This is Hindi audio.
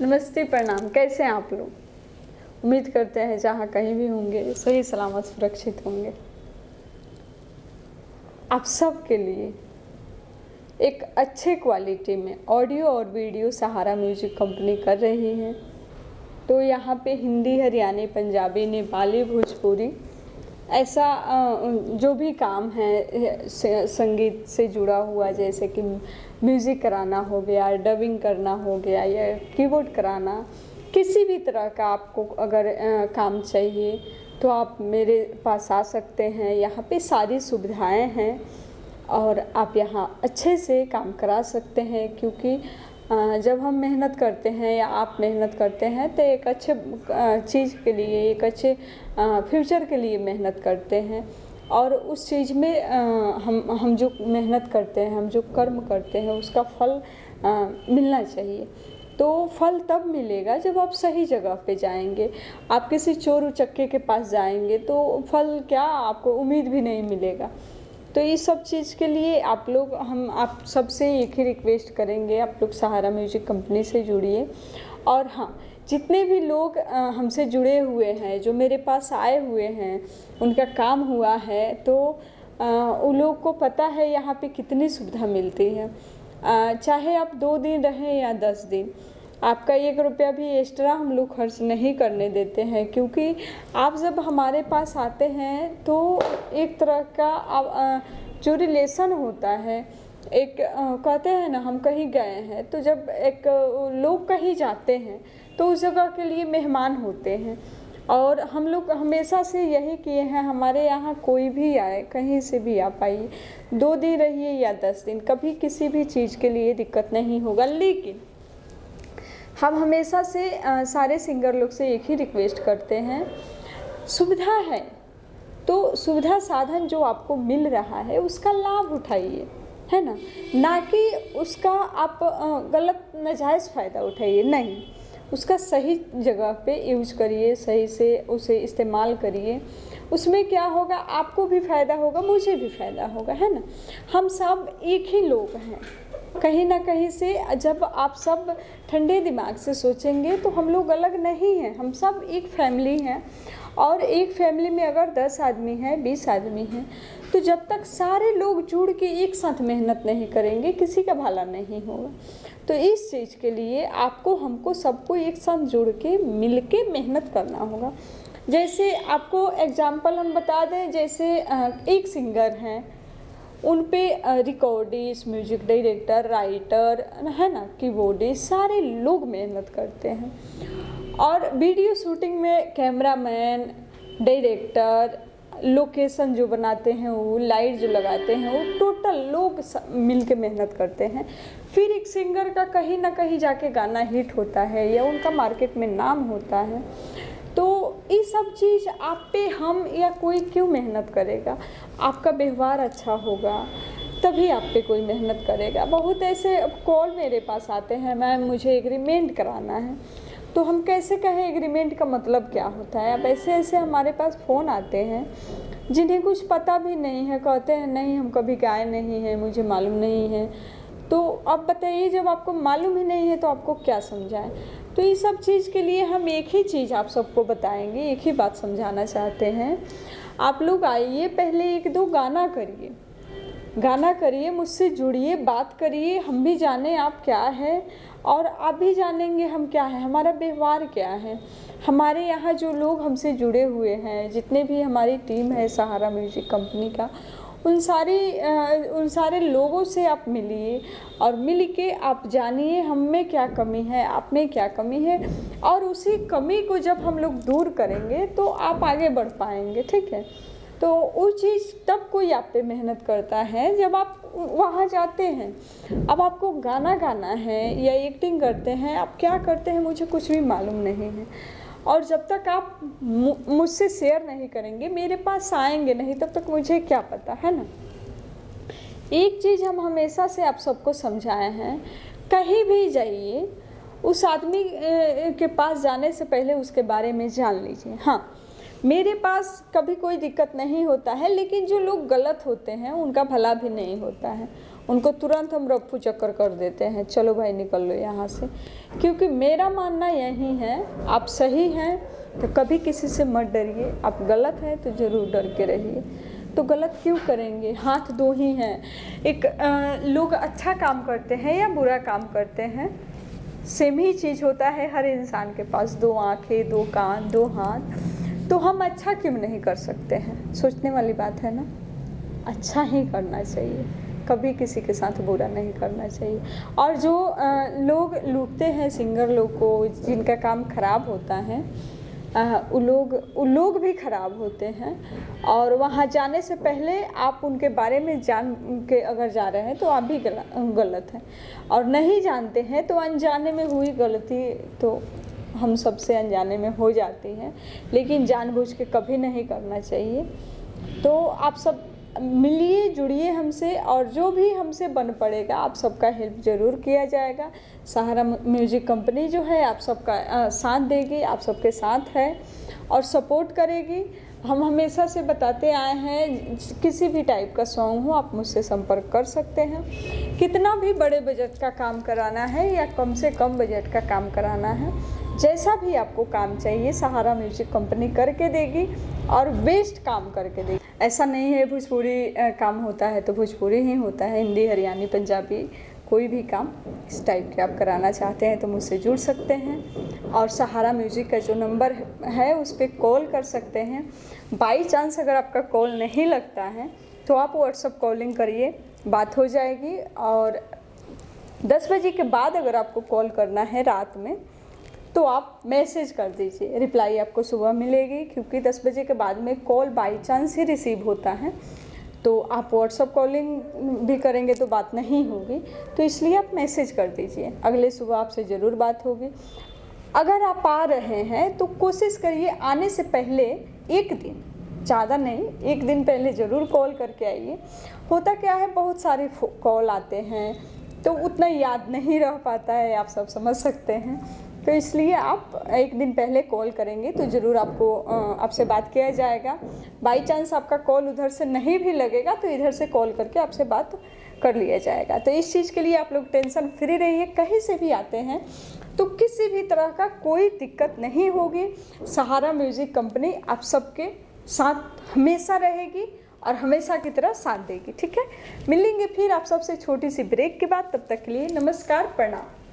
नमस्ते, प्रणाम। कैसे हैं आप लोग? उम्मीद करते हैं जहाँ कहीं भी होंगे सही सलामत सुरक्षित होंगे। आप सब के लिए एक अच्छे क्वालिटी में ऑडियो और वीडियो सहारा म्यूजिक कंपनी कर रही है। तो यहाँ पे हिंदी, हरियाणी, पंजाबी, नेपाली, भोजपुरी ऐसा जो भी काम है संगीत से जुड़ा हुआ, जैसे कि म्यूज़िक कराना हो गया, डबिंग करना हो गया या कीबोर्ड कराना, किसी भी तरह का आपको अगर काम चाहिए तो आप मेरे पास आ सकते हैं। यहाँ पे सारी सुविधाएं हैं और आप यहाँ अच्छे से काम करा सकते हैं, क्योंकि जब हम मेहनत करते हैं या आप मेहनत करते हैं तो एक अच्छे चीज़ के लिए, एक अच्छे फ्यूचर के लिए मेहनत करते हैं। और उस चीज़ में हम जो मेहनत करते हैं, हम जो कर्म करते हैं, उसका फल मिलना चाहिए। तो फल तब मिलेगा जब आप सही जगह पे जाएंगे। आप किसी चोर उचक्के के पास जाएंगे तो फल क्या, आपको उम्मीद भी नहीं मिलेगा। तो ये सब चीज़ के लिए आप सबसे एक ही रिक्वेस्ट करेंगे, आप लोग सहारा म्यूजिक कंपनी से जुड़िए। और हाँ, जितने भी लोग हमसे जुड़े हुए हैं, जो मेरे पास आए हुए हैं, उनका काम हुआ है, तो उन लोग को पता है यहाँ पे कितनी सुविधा मिलती है। चाहे आप 2 दिन रहें या 10 दिन, आपका 1 रुपया भी एक्स्ट्रा हम लोग खर्च नहीं करने देते हैं, क्योंकि आप जब हमारे पास आते हैं तो एक तरह का जो रिलेशन होता है, एक कहते हैं ना, हम कहीं गए हैं तो जब एक लोग कहीं जाते हैं तो उस जगह के लिए मेहमान होते हैं। और हम लोग हमेशा से यही किए हैं, हमारे यहाँ कोई भी आए, कहीं से भी आप आइए, 2 दिन रहिए या 10 दिन, कभी किसी भी चीज़ के लिए दिक्कत नहीं होगा। लेकिन हम हमेशा से सारे सिंगर लोग से एक ही रिक्वेस्ट करते हैं, सुविधा है तो सुविधा साधन जो आपको मिल रहा है उसका लाभ उठाइए, है ना कि उसका आप गलत नाजायज़ फ़ायदा उठाइए। नहीं, उसका सही जगह पे यूज करिए, सही से उसे इस्तेमाल kariye। उसमें क्या होगा, आपको भी फ़ायदा होगा, मुझे भी फ़ायदा होगा, है ना। हम सब एक ही लोग हैं। कहीं ना कहीं से जब आप सब ठंडे दिमाग से सोचेंगे तो हम लोग अलग नहीं हैं, हम सब एक फैमिली हैं। और एक फैमिली में अगर 10 आदमी हैं, 20 आदमी हैं, तो जब तक सारे लोग जुड़ के एक साथ मेहनत नहीं करेंगे, किसी का भला नहीं होगा। तो इस चीज़ के लिए आपको, हमको, सबको एक साथ जुड़ के मिल के मेहनत करना होगा। जैसे आपको एग्जाम्पल हम बता दें, जैसे एक सिंगर हैं, उन पे रिकॉर्डिस्ट, म्यूजिक डायरेक्टर, राइटर, है ना, कीबोर्डिस्ट, सारे लोग मेहनत करते हैं। और वीडियो शूटिंग में कैमरामैन, डायरेक्टर, लोकेशन जो बनाते हैं, वो लाइट जो लगाते हैं, वो टोटल लोग मिल के मेहनत करते हैं। फिर एक सिंगर का कहीं ना कहीं जाके गाना हिट होता है या उनका मार्केट में नाम होता है। तो ये सब चीज़ आप पे हम या कोई क्यों मेहनत करेगा? आपका व्यवहार अच्छा होगा तभी आप पे कोई मेहनत करेगा। बहुत ऐसे कॉल मेरे पास आते हैं, मैम मुझे एग्रीमेंट कराना है, तो हम कैसे कहें एग्रीमेंट का मतलब क्या होता है। अब ऐसे ऐसे हमारे पास फ़ोन आते हैं जिन्हें कुछ पता भी नहीं है, कहते हैं नहीं हम कभी गाए नहीं हैं, मुझे मालूम नहीं है। तो अब बताइए, जब आपको मालूम ही नहीं है तो आपको क्या समझाएं। तो ये सब चीज़ के लिए हम एक ही चीज़ आप सबको बताएंगे, एक ही बात समझाना चाहते हैं। आप लोग आइए, पहले 1-2 गाना करिए, मुझसे जुड़िए, बात करिए, हम भी जाने आप क्या है और आप भी जानेंगे हम क्या है, हमारा व्यवहार क्या है। हमारे यहाँ जो लोग हमसे जुड़े हुए हैं, जितने भी हमारी टीम है सहारा म्यूजिक कंपनी का, उन सारे लोगों से आप मिलिए और मिल के आप जानिए हम में क्या कमी है, आप में क्या कमी है, और उसी कमी को जब हम लोग दूर करेंगे तो आप आगे बढ़ पाएंगे, ठीक है। तो वो चीज़ तब कोई आप पे मेहनत करता है जब आप वहाँ जाते हैं। अब आपको गाना गाना है या एक्टिंग करते हैं, आप क्या करते हैं मुझे कुछ भी मालूम नहीं है। और जब तक आप मुझसे शेयर नहीं करेंगे, मेरे पास आएंगे नहीं, तब तक मुझे क्या पता, है ना। एक चीज़ हम हमेशा से आप सबको समझाए हैं, कहीं भी जाइए उस आदमी के पास जाने से पहले उसके बारे में जान लीजिए। हाँ, मेरे पास कभी कोई दिक्कत नहीं होता है, लेकिन जो लोग गलत होते हैं उनका भला भी नहीं होता है। उनको तुरंत हम रफू चक्कर कर देते हैं, चलो भाई निकल लो यहाँ से। क्योंकि मेरा मानना यही है, आप सही हैं तो कभी किसी से मत डरिए, आप गलत हैं तो ज़रूर डर के रहिए। तो गलत क्यों करेंगे, हाथ दो ही हैं। एक लोग अच्छा काम करते हैं या बुरा काम करते हैं, सेम ही चीज़ होता है हर इंसान के पास, 2 आँखें, 2 कान, 2 हाथ। तो हम अच्छा क्यों नहीं कर सकते हैं, सोचने वाली बात है ना। अच्छा ही करना चाहिए, कभी किसी के साथ बुरा नहीं करना चाहिए। और जो लोग लूटते हैं सिंगर लोग को, जिनका काम खराब होता है, उन लोग भी खराब होते हैं। और वहाँ जाने से पहले आप उनके बारे में जान के अगर जा रहे हैं तो आप भी गलत हैं, और नहीं जानते हैं तो अनजाने में हुई गलती तो हम सबसे अनजाने में हो जाती है, लेकिन जानबूझ के कभी नहीं करना चाहिए। तो आप सब मिलिए, जुड़िए हमसे, और जो भी हमसे बन पड़ेगा आप सबका हेल्प ज़रूर किया जाएगा। सहारा म्यूज़िक कंपनी जो है आप सबका साथ देगी, आप सबके साथ है और सपोर्ट करेगी। हम हमेशा से बताते आए हैं, किसी भी टाइप का सॉन्ग हो आप मुझसे संपर्क कर सकते हैं। कितना भी बड़े बजट का काम कराना है या कम से कम बजट का काम कराना है, जैसा भी आपको काम चाहिए सहारा म्यूज़िक कंपनी करके देगी, और बेस्ट काम करके देगी। ऐसा नहीं है भोजपुरी काम होता है तो भोजपुरी ही होता है, हिंदी, हरियाणी, पंजाबी, कोई भी काम इस टाइप के आप कराना चाहते हैं तो मुझसे जुड़ सकते हैं। और सहारा म्यूज़िक का जो नंबर है उस पर कॉल कर सकते हैं। बाई चांस अगर आपका कॉल नहीं लगता है तो आप व्हाट्सअप कॉलिंग करिए, बात हो जाएगी। और 10 बजे के बाद अगर आपको कॉल करना है रात में तो आप मैसेज कर दीजिए, रिप्लाई आपको सुबह मिलेगी। क्योंकि 10 बजे के बाद में call by chance he receive होता है, तो आप व्हाट्सअप कॉलिंग भी करेंगे तो बात नहीं होगी, तो इसलिए आप मैसेज कर दीजिए, अगले सुबह आपसे ज़रूर बात होगी। अगर आप आ रहे हैं तो कोशिश करिए आने से पहले एक दिन, ज़्यादा नहीं, एक दिन पहले ज़रूर कॉल करके आइए। होता क्या है, बहुत सारे कॉल आते हैं तो उतना याद नहीं रह पाता है, आप सब समझ सकते हैं। तो इसलिए आप एक दिन पहले कॉल करेंगे तो ज़रूर आपसे बात किया जाएगा। बाई चांस आपका कॉल उधर से नहीं भी लगेगा तो इधर से कॉल करके आपसे बात कर लिया जाएगा। तो इस चीज़ के लिए आप लोग टेंशन फ्री रहिए। कहीं से भी आते हैं तो किसी भी तरह का कोई दिक्कत नहीं होगी। सहारा म्यूज़िक कंपनी आप सबके साथ हमेशा रहेगी और हमेशा की तरह साथ देगी। ठीक है, मिलेंगे फिर आप सबसे छोटी सी ब्रेक के बाद। तब तक के लिए नमस्कार, प्रणाम।